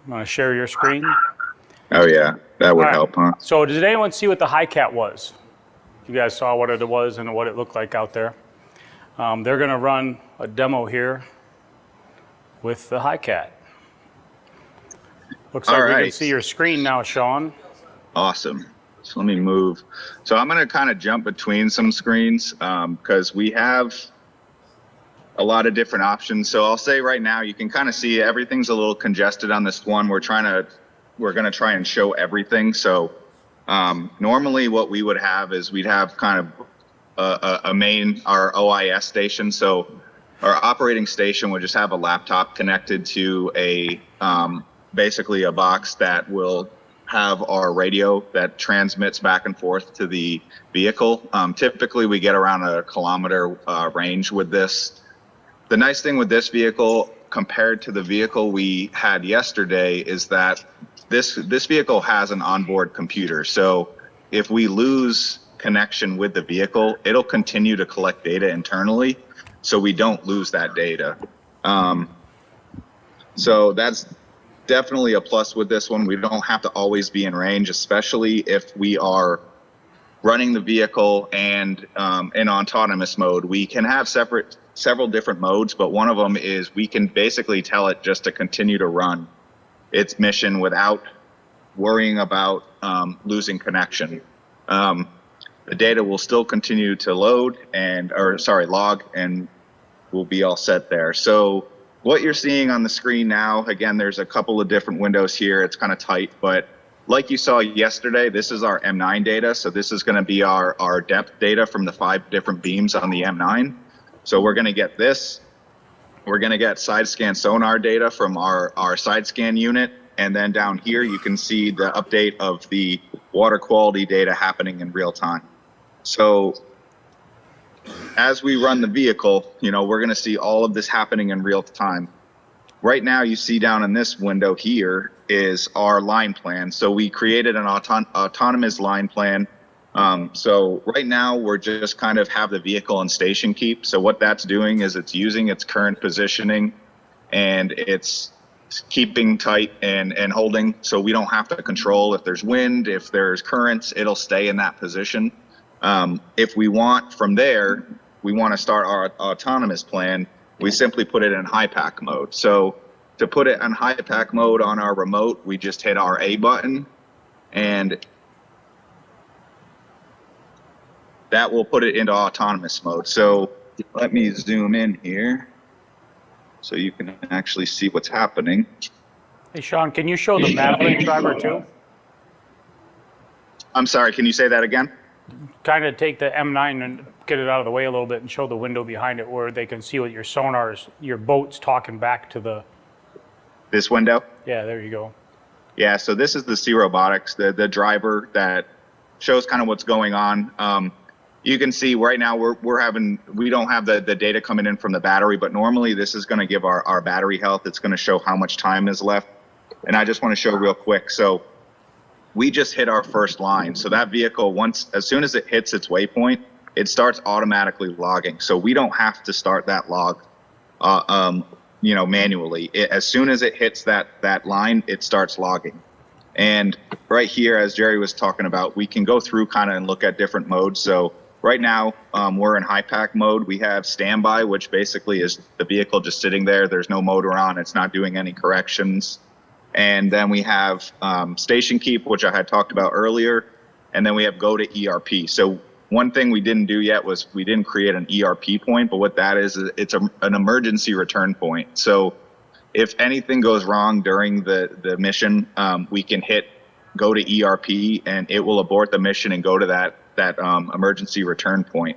Want to share your screen? Oh yeah, that would All right. help, huh? So did anyone see what the HYCAT was? You guys saw what it was and what it looked like out there. They're going to run a demo here with the HYCAT. Looks like we can see your screen now, Shawn. Awesome. So let me move. So I'm going to kind of jump between some screens because we have a lot of different options. So I'll say right now, you can kind of see everything's a little congested on this one. We're going to try and show everything. So normally what we would have is we'd have kind of a main, our OIS station. So our operating station would just have a laptop connected to a basically a box that will have our radio that transmits back and forth to the vehicle. Typically we get around a kilometer range with this. The nice thing with this vehicle compared to the vehicle we had yesterday is that this vehicle has an onboard computer. So if we lose connection with the vehicle, it'll continue to collect data internally, so we don't lose that data. So that's definitely a plus with this one. We don't have to always be in range, especially if we are running the vehicle and in autonomous mode. We can have several different modes, but one of them is we can basically tell it just to continue to run its mission without worrying about losing connection. The data will still continue to log, and we'll be all set there. So what you're seeing on the screen now, again, there's a couple of different windows here. It's kind of tight, but like you saw yesterday, this is our M9 data. So this is going to be our depth data from the 5 different beams on the M9. So we're going to get this. We're going to get side scan sonar data from our side scan unit. And then down here, you can see the update of the water quality data happening in real time. So as we run the vehicle, we're going to see all of this happening in real time. Right now, you see down in this window here is our line plan. So we created an autonomous line plan. So right now, we're just kind of have the vehicle in station keep. So what that's doing is it's using its current positioning and it's keeping tight and holding, so we don't have to control. If there's wind, if there's currents, it'll stay in that position. If we want from there, we want to start our autonomous plan, we simply put it in HYPACK mode. So to put it in HYPACK mode on our remote, we just hit our A button, and that will put it into autonomous mode. So let me zoom in here so you can actually see what's happening. Hey, Shawn, can you show the Maverick driver too? I'm sorry, can you say that again? Kind of take the M9 and get it out of the way a little bit and show the window behind it where they can see what your sonars, your boat's talking back to the... This window? Yeah, there you go. Yeah, so this is the C Robotics, the driver that shows kind of what's going on. You can see right now we don't have the data coming in from the battery, but normally this is going to give our battery health. It's going to show how much time is left. And I just want to show real quick. So we just hit our first line. So that vehicle, as soon as it hits its waypoint, it starts automatically logging. So we don't have to start that log, manually. As soon as it hits that line, it starts logging. And right here, as Jerry was talking about, we can go through kind of and look at different modes. So right now, we're in HYPACK mode. We have standby, which basically is the vehicle just sitting there. There's no motor on. It's not doing any corrections. And then we have station keep, which I had talked about earlier. And then we have go to ERP. So one thing we didn't do yet was we didn't create an ERP point. But what that is it's an emergency return point. So if anything goes wrong during the mission, we can hit go to ERP and it will abort the mission and go to that emergency return point.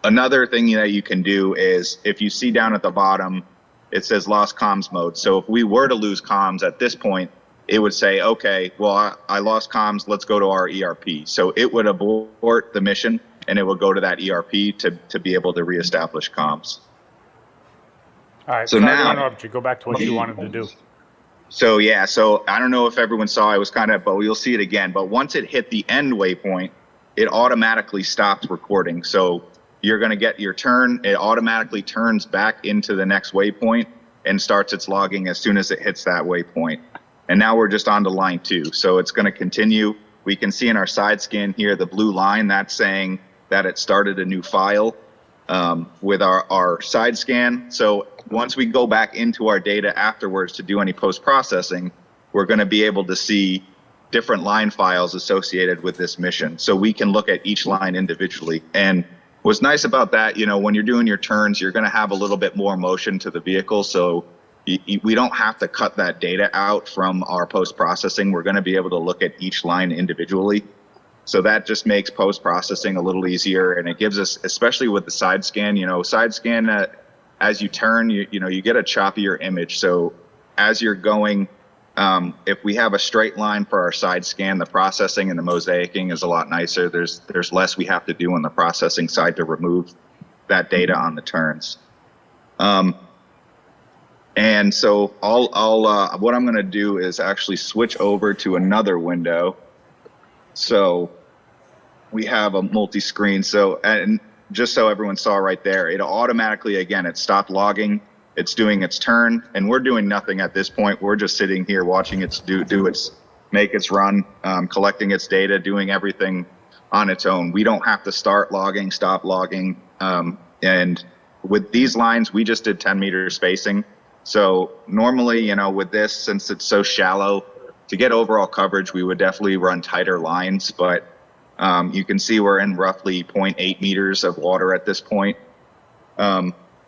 Another thing that you can do is if you see down at the bottom, it says lost comms mode. So if we were to lose comms at this point, it would say, okay, well, I lost comms, let's go to our ERP. So it would abort the mission and it would go to that ERP to be able to reestablish comms. All right, so now, to interrupt you. Go back to what you wanted to do. So yeah, so I don't know if everyone saw, it was kind of, but we'll see it again. But once it hit the end waypoint, it automatically stops recording. So you're going to get your turn. It automatically turns back into the next waypoint and starts its logging as soon as it hits that waypoint. And now we're just on to line 2. So it's going to continue. We can see in our side scan here, the blue line, that's saying that it started a new file with our side scan. So once we go back into our data afterwards to do any post-processing, we're going to be able to see different line files associated with this mission. So we can look at each line individually. And what's nice about that, you know, when you're doing your turns, you're going to have a little bit more motion to the vehicle. So we don't have to cut that data out from our post-processing. We're going to be able to look at each line individually. So that just makes post-processing a little easier. And it gives us, especially with the side scan, you know, side scan, as you turn, you know, you get a choppier image. So as you're going, if we have a straight line for our side scan, the processing and the mosaicing is a lot nicer. There's less we have to do on the processing side to remove that data on the turns. And so what I'm going to do is actually switch over to another window. So we have a multi-screen. So, and just so everyone saw right there, it automatically, again, it stopped logging. It's doing its turn, and we're doing nothing at this point. We're just sitting here watching it make its run, collecting its data, doing everything on its own. We don't have to start logging, stop logging. And with these lines, we just did 10-meter spacing. So normally, you know, with this, since it's so shallow, to get overall coverage, we would definitely run tighter lines. But you can see we're in roughly 0.8 meters of water at this point.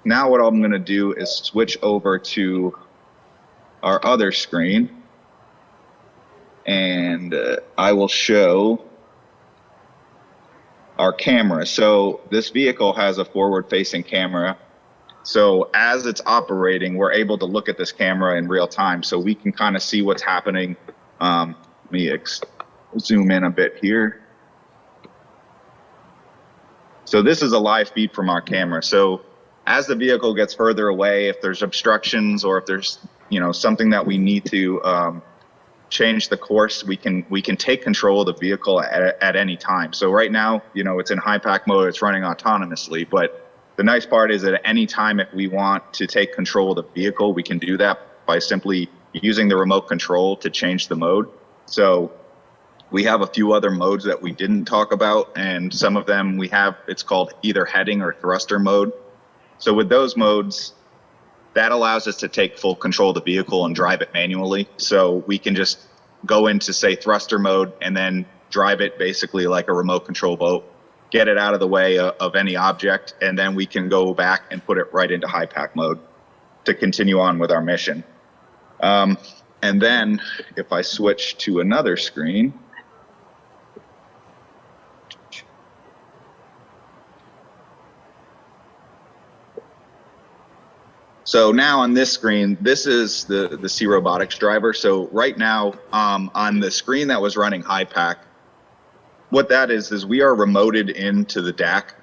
Now what I'm going to do is switch over to our other screen, and I will show our camera. So this vehicle has a forward-facing camera. So as it's operating, we're able to look at this camera in real time, so we can kind of see what's happening. Let me zoom in a bit here. So this is a live feed from our camera. So as the vehicle gets further away, if there's obstructions or if there's, you know, something that we need to change the course, we can take control of the vehicle at any time. So right now, you know, it's in HYPACK mode, it's running autonomously, but the nice part is that at any time, if we want to take control of the vehicle, we can do that by simply using the remote control to change the mode. So we have a few other modes that we didn't talk about, and some of them we have, it's called either heading or thruster mode. So with those modes, that allows us to take full control of the vehicle and drive it manually. So we can just go into, say, thruster mode and then drive it basically like a remote control boat, get it out of the way of any object, and then we can go back and put it right into HYPACK mode to continue on with our mission. And then if I switch to another screen, so now on this screen, this is the Sea Robotics driver. So right now on the screen that was running HYPACK, what that is we are remoted into the DAC.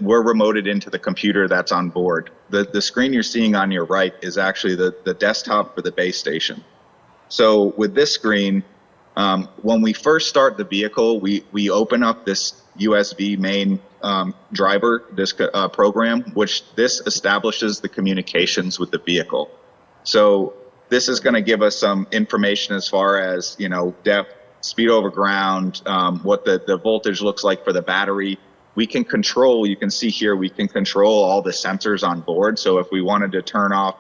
We're remoted into the computer that's on board. The screen you're seeing on your right is actually the desktop for the base station. So with this screen, when we first start the vehicle, we open up this USB main driver, this program, which this establishes the communications with the vehicle. So this is going to give us some information as far as, you know, depth, speed over ground, what the voltage looks like for the battery. We can control, you can see here, we can control all the sensors on board. So if we wanted to turn off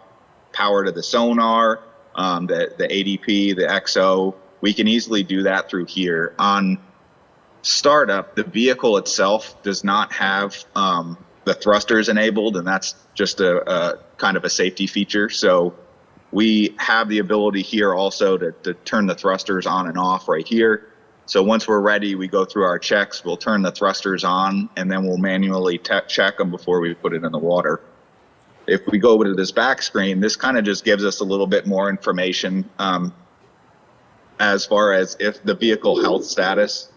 power to the sonar, the ADP, the XO, we can easily do that through here. On startup, the vehicle itself does not have the thrusters enabled, and that's just a kind of a safety feature. So we have the ability here also to turn the thrusters on and off right here. So once we're ready, we go through our checks, we'll turn the thrusters on, and then we'll manually check them before we put it in the water. If we go over to this back screen, this kind of just gives us a little bit more information as far as if the vehicle health status.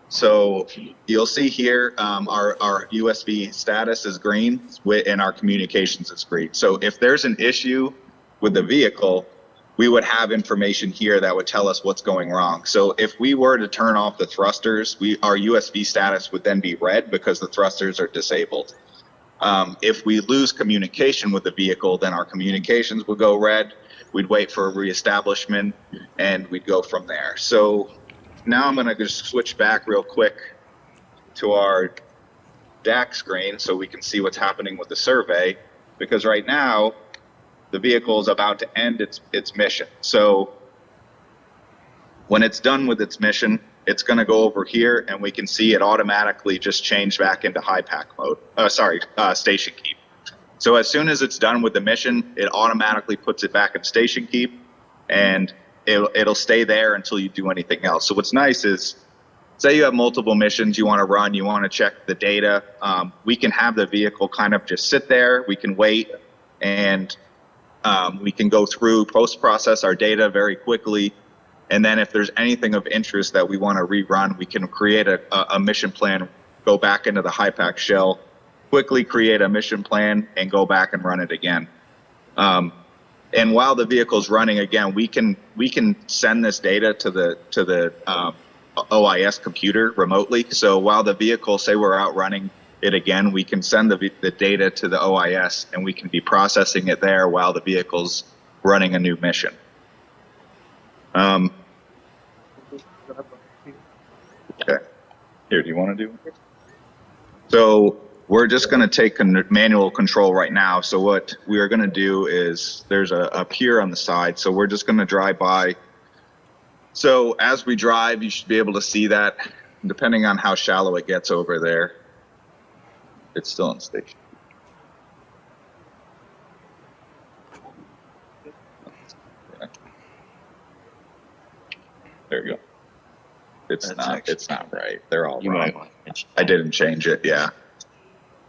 So you'll see here our USB status is green and our communications is green. So if there's an issue with the vehicle, we would have information here that would tell us what's going wrong. So if we were to turn off the thrusters, our USB status would then be red because the thrusters are disabled. If we lose communication with the vehicle, then our communications would go red. We'd wait for a reestablishment, and we'd go from there. So now I'm going to just switch back real quick to our DAC screen so we can see what's happening with the survey, because right now the vehicle is about to end its mission. So when it's done with its mission, it's going to go over here, and we can see it automatically just change back into HYPACK mode. Station keep. So as soon as it's done with the mission, it automatically puts it back in station keep, and it'll stay there until you do anything else. So what's nice is, say you have multiple missions you want to run, you want to check the data, we can have the vehicle kind of just sit there. We can wait, and we can go through, post-process our data very quickly. And then if there's anything of interest that we want to rerun, we can create a mission plan, go back into the HYPACK shell, quickly create a mission plan, and go back and run it again. And while the vehicle's running, again, we can send this data to the OIS computer remotely. So while the vehicle, say we're out running it again, we can send the data to the OIS, and we can be processing it there while the vehicle's running a new mission. Okay. Here, do you want to do it? So we're just going to take manual control right now. So what we are going to do is, there's a pier on the side. So we're just going to drive by. So as we drive, you should be able to see that, depending on how shallow it gets over there, it's still in station. There you go. It's not right. They're all wrong. I didn't change it. Yeah.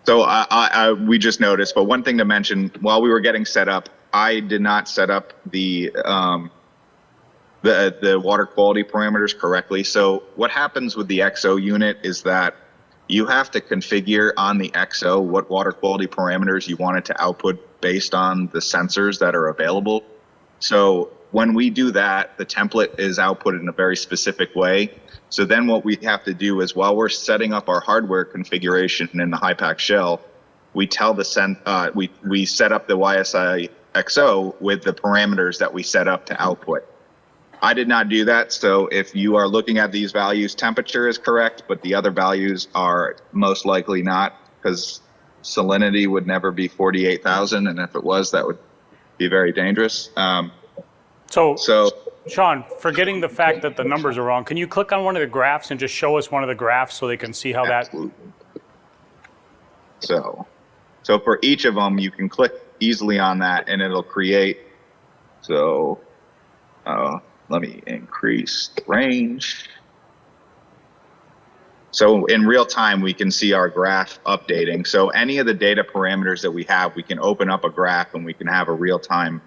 So we just noticed, but one thing to mention, while we were getting set up, I did not set up the water quality parameters correctly. So what happens with the XO unit is that you have to configure on the XO what water quality parameters you want it to output based on the sensors that are available. So when we do that, the template is output in a very specific way. So then what we have to do is, while we're setting up our hardware configuration in the HYPACK shell, we tell the we set up the YSI XO with the parameters that we set up to output. I did not do that. So if you are looking at these values, temperature is correct, but the other values are most likely not, because salinity would never be 48,000. And if it was, that would be very dangerous. So, Shawn, forgetting the fact that the numbers are wrong, can you click on one of the graphs and just show us one of the graphs so they can see how Absolutely. So for each of them, you can click easily on that, and it'll create. So let me increase the range. So in real time, we can see our graph updating. So any of the data parameters that we have, we can open up a graph, and we can have a real-time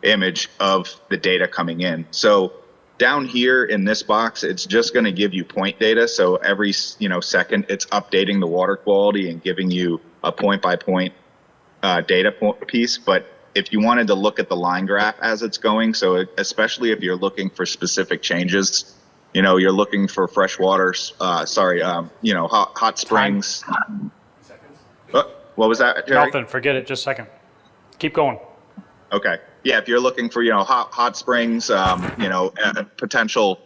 image of the data coming in. So down here in this box, it's just going to give you point data. So every second, it's updating the water quality and giving you a point-by-point data piece. But if you wanted to look at the line graph as it's going, so especially if you're looking for specific changes, you're looking for fresh water, hot springs. What was that, Jerry? Nothing, forget it, just a second. Keep going. Okay. Yeah, if you're looking for, hot springs, potential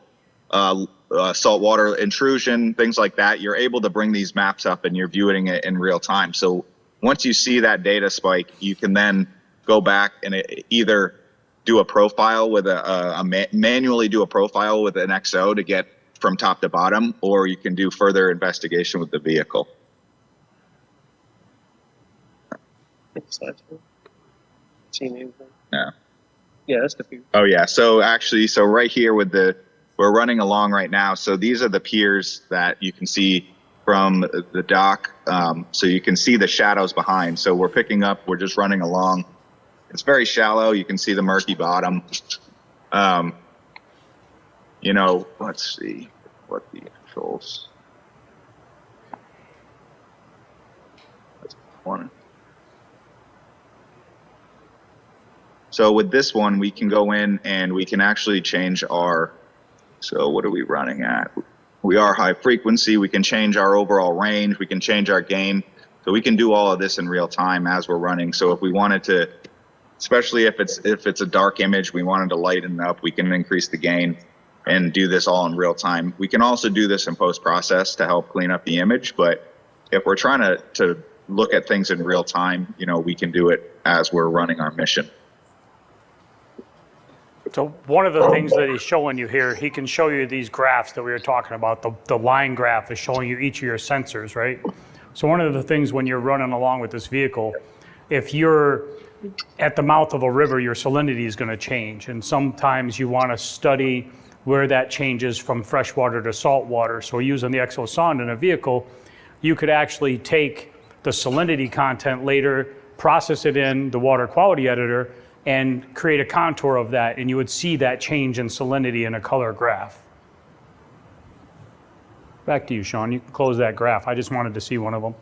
saltwater intrusion, things like that, you're able to bring these maps up, and you're viewing it in real time. So once you see that data spike, you can then go back and either do a profile with manually do a profile with an XO to get from top to bottom, or you can do further investigation with the vehicle. Yeah. Yeah, that's the few. Oh yeah. So actually, right here we're running along right now. So these are the piers that you can see from the dock. So you can see the shadows behind. So we're just running along. It's very shallow. You can see the murky bottom. Let's see what the controls. That's one. So with this one, we can go in and we can actually change so what are we running at? We are high frequency. We can change our overall range. We can change our gain. So we can do all of this in real time as we're running. So if we wanted to, especially if it's a dark image, we wanted to lighten it up, we can increase the gain and do this all in real time. We can also do this in post-process to help clean up the image, but if we're trying to look at things in real time, we can do it as we're running our mission. So one of the things that he's showing you here, he can show you these graphs that we were talking about. The line graph is showing you each of your sensors, right? So one of the things when you're running along with this vehicle, if you're at the mouth of a river, your salinity is going to change. And sometimes you want to study where that changes from freshwater to saltwater. So using the exosonde in a vehicle, you could actually take the salinity content later, process it in the water quality editor, and create a contour of that, and you would see that change in salinity in a color graph. Back to you, Shawn. You can close that graph. I just wanted to see one of them.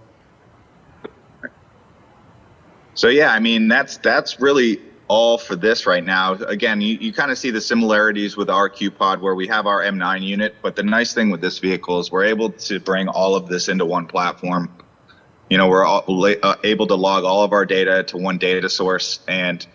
So yeah, I mean, that's really all for this right now. Again, you kind of see the similarities with our Q-Pod where we have our M9 unit, but the nice thing with this vehicle is we're able to bring all of this into one platform. We're able to log all of our data to one data source, and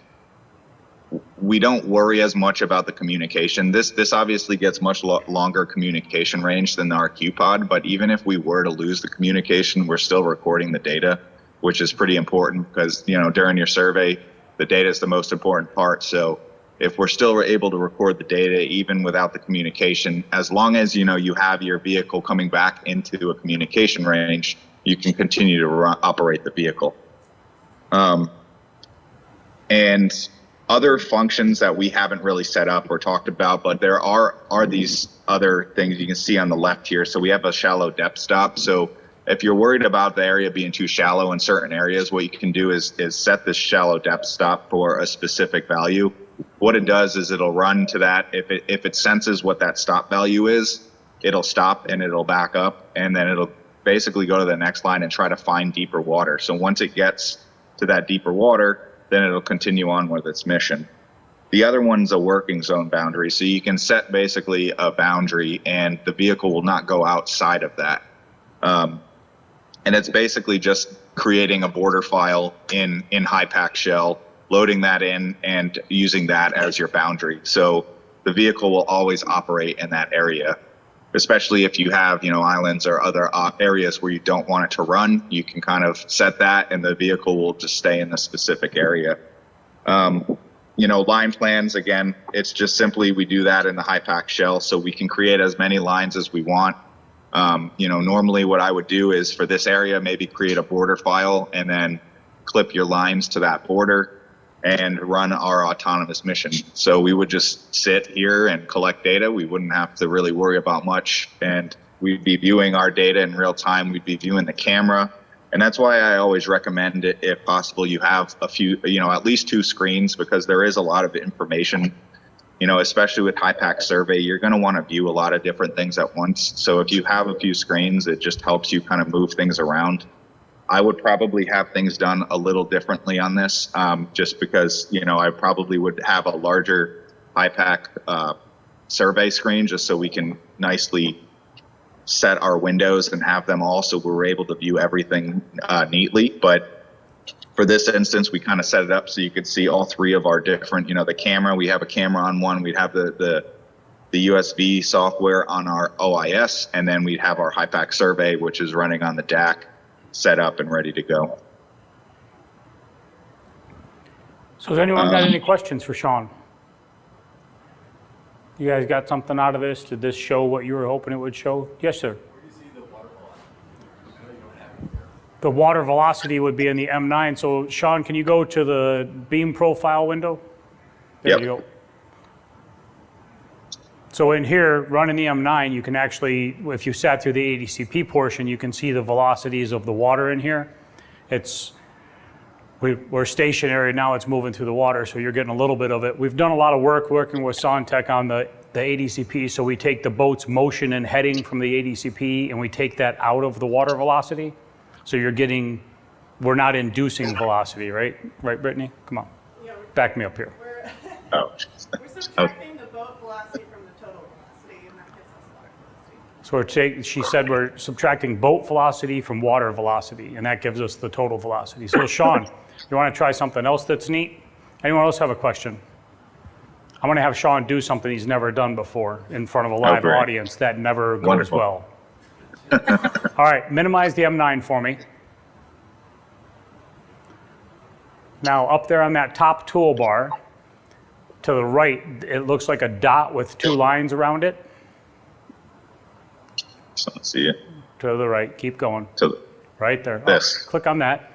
we don't worry as much about the communication. This obviously gets much longer communication range than our Q-Pod, but even if we were to lose the communication, we're still recording the data, which is pretty important because, during your survey, the data is the most important part. So if we're still able to record the data, even without the communication, as long as, you have your vehicle coming back into a communication range, you can continue to operate the vehicle. And other functions that we haven't really set up or talked about, but there are these other things you can see on the left here. So we have a shallow depth stop. So if you're worried about the area being too shallow in certain areas, what you can do is set this shallow depth stop for a specific value. What it does is it'll run to that. If it senses what that stop value is, it'll stop and it'll back up, and then it'll basically go to the next line and try to find deeper water. So once it gets to that deeper water, then it'll continue on with its mission. The other one's a working zone boundary. So you can set basically a boundary and the vehicle will not go outside of that. And it's basically just creating a border file in HYPACK shell, loading that in and using that as your boundary. So the vehicle will always operate in that area, especially if you have, islands or other areas where you don't want it to run. You can kind of set that and the vehicle will just stay in the specific area. Line plans, again, it's just simply we do that in the HYPACK shell, so we can create as many lines as we want. Normally what I would do is for this area, maybe create a border file and then clip your lines to that border and run our autonomous mission. So we would just sit here and collect data. We wouldn't have to really worry about much, and we'd be viewing our data in real time. We'd be viewing the camera. And that's why I always recommend it, if possible, you have a few, at least 2 screens, because there is a lot of information, especially with HYPACK survey, you're going to want to view a lot of different things at once. So if you have a few screens, it just helps you kind of move things around. I would probably have things done a little differently on this, just because, I probably would have a larger HYPACK survey screen just so we can nicely set our windows and have them all so we're able to view everything neatly. But for this instance, we kind of set it up so you could see all 3 of our different, the camera. We have a camera on one. We'd have the USB software on our OIS, and then we'd have our HYPACK survey, which is running on the DAC, set up and ready to go. So has anyone got any questions for Shawn? You guys got something out of this? Did this show what you were hoping it would show? Yes, sir. Where do you see the water velocity? I know you don't have it there. The water velocity would be in the M9. So Shawn, can you go to the beam profile window? There you go. So in here, running the M9, you can actually, if you sat through the ADCP portion, you can see the velocities of the water in here. We're stationary now, it's moving through the water, so you're getting a little bit of it. We've done a lot of work working with Sontech on the ADCP, so we take the boat's motion and heading from the ADCP and we take that out of the water velocity. So we're not inducing velocity, right? Right, Brittany? Come on, back me up here. We're subtracting the boat velocity from the total velocity, and that gives us water velocity. So she said we're subtracting boat velocity from water velocity, and that gives us the total velocity. So Shawn, you want to try something else that's neat? Anyone else have a question? I'm going to have Shawn do something he's never done before in front of a live audience that never goes Wonderful. well. All right, minimize the M9 for me. Now up there on that top toolbar, to the right, it looks like a dot with 2 lines around it. So let's see it. To the right, keep going. To the, Right there. this. Click on that.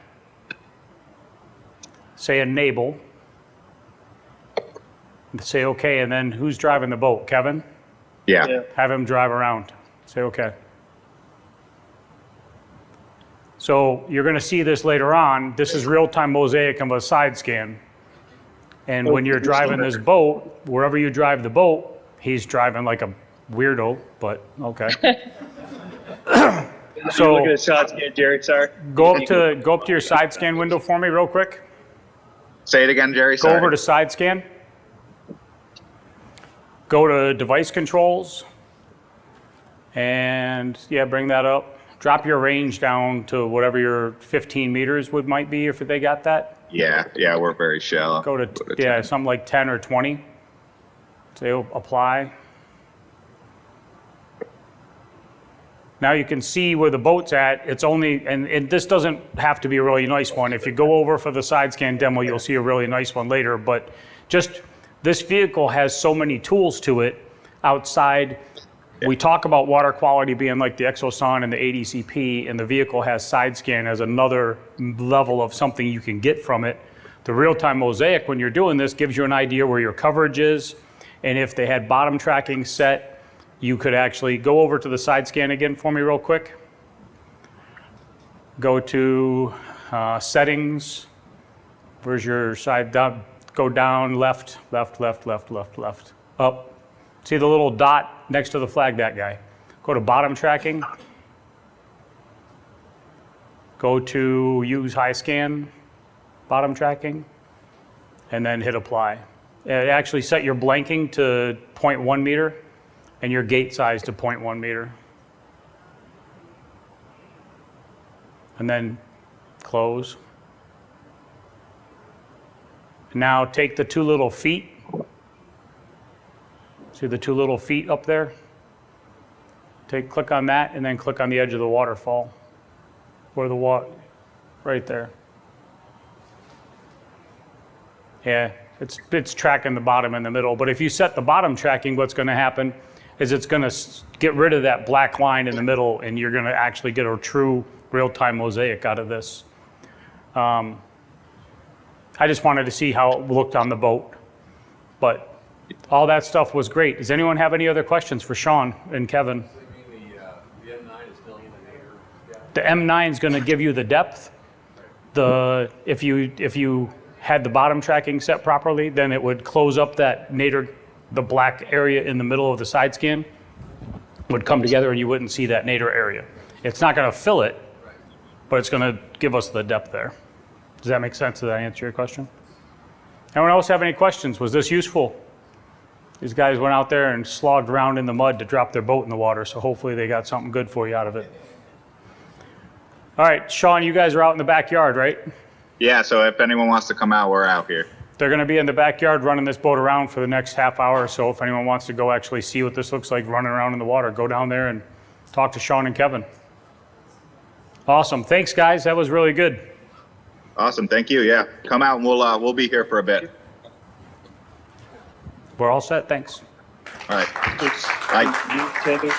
Say enable. Say okay, and then who's driving the boat? Kevin? Yeah. Have him drive around. Say okay. So you're going to see this later on. This is real-time mosaic of a side scan. And when you're driving this boat, wherever you drive the boat, he's driving like a weirdo, but okay. So look at the side scan, Jerry. Sorry. go up to your side scan window for me real quick. Say it again, Jerry. Go Sorry. over to side scan. Go to device controls. And yeah, bring that up. Drop your range down to whatever your 15 meters might be if they got that. Yeah, we're very shallow. Go to, Go yeah, 10. something like 10 or 20. Say apply. Now you can see where the boat's at. It's only, and this doesn't have to be a really nice one. If you go over for the side scan demo, you'll see a really nice one later. But just this vehicle has so many tools to it outside. We talk about water quality being like the Exosun and the ADCP, and the vehicle has side scan as another level of something you can get from it. The real-time mosaic, when you're doing this, gives you an idea where your coverage is, and if they had bottom tracking set, you could actually go over to the side scan again for me real quick. Go to settings. Where's your side down? Go down, left, left, left, left, left, left, up. See the little dot next to the flag, that guy. Go to bottom tracking. Go to use high scan, bottom tracking, and then hit apply. It actually set your blanking to 0.1 meter and your gate size to 0.1 meter. And then close. Now take the 2 little feet. See the 2 little feet up there? Click on that and then click on the edge of the waterfall. Where the water, right there. Yeah, it's tracking the bottom and the middle, but if you set the bottom tracking, what's gonna happen is it's gonna get rid of that black line in the middle and you're gonna actually get a true real-time mosaic out of this. I just wanted to see how it looked on the boat, but all that stuff was great. Does anyone have any other questions for Shawn and Kevin? So you mean the M9 is telling you the nadir? Yeah. The M9 is going to give you the depth. If you had the bottom tracking set properly, then it would close up that nadir, the black area in the middle of the side scan would come together and you wouldn't see that nadir area. It's not going to fill it, but it's going to give us the depth there. Does that make sense? Did I answer your question? Anyone else have any questions? Was this useful? These guys went out there and slogged around in the mud to drop their boat in the water, so hopefully they got something good for you out of it. All right, Shawn, you guys are out in the backyard, right? Yeah, so if anyone wants to come out, we're out here. They're going to be in the backyard running this boat around for the next half hour or so. If anyone wants to go actually see what this looks like running around in the water, go down there and talk to Shawn and Kevin. Awesome. Thanks, guys. That was really good. Awesome, thank you. Yeah, come out and we'll be here for a bit. We're all set. Thanks. All right. Thanks. Bye. You, Kevin,